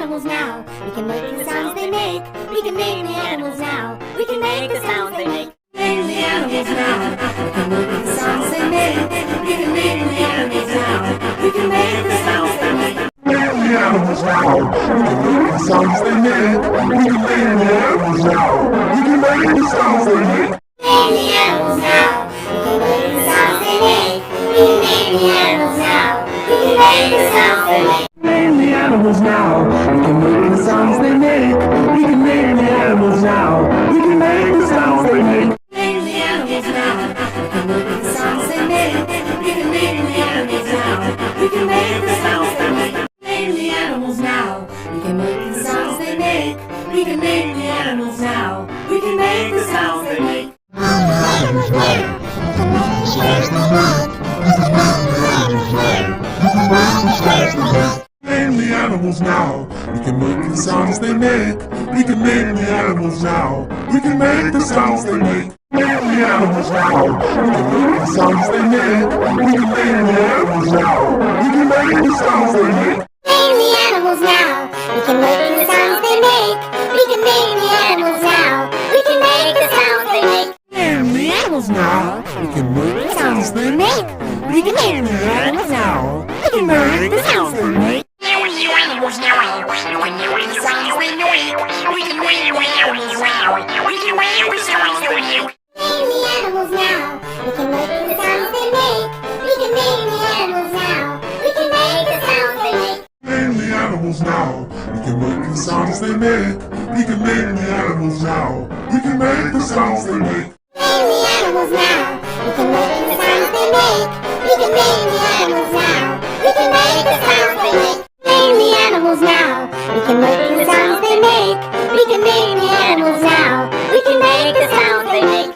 animals now. We can make the sounds they make. We can name the animals now. We can make the sounds they make. Name the animals now. We can make the sounds they make. We can name the animals now. We can make the sounds they make. Name the animals now. We can make the sounds they make. We can name the animals now. We can make the sounds they make. Name the animals now. We can make the sounds they make. We can name the animals now. We can make the sounds they make. Name the animals now. We can make the sounds they make. We can name the animals now. We can make the sounds they make. Name the animals now. We can make the sounds they make. We can name the animals now. We can make the sounds they make. Name the animals now. We can make the sounds they make. We can name the animals now. We can make the sounds they make. Name the animals now. We can make the sounds they make. We can name the animals now. We can make the sounds they make. Name the animals now. We can make the sounds they make. We can name the animals now. We can make the sounds they make. Name the animals now. We can make the sounds they make. We can name the animals now. We can make the sounds they make. Name the animals now. We can make the sounds they make. We can name the animals now. We can make the sounds they make. Name the animals now. We can make the sounds they make. We can name the animals now. We can make the sounds they make. Name the animals now. We can make the sounds they make. We can name the animals now. We can make the sounds they make. Name the animals now. We can make the sounds they make. We can name the animals now. We can make the sounds they make. Name the animals now. We can make the sounds they make. We can name the animals now. We can make the sounds they make. Name the animals now. We can make the sounds they make. We can name the animals now.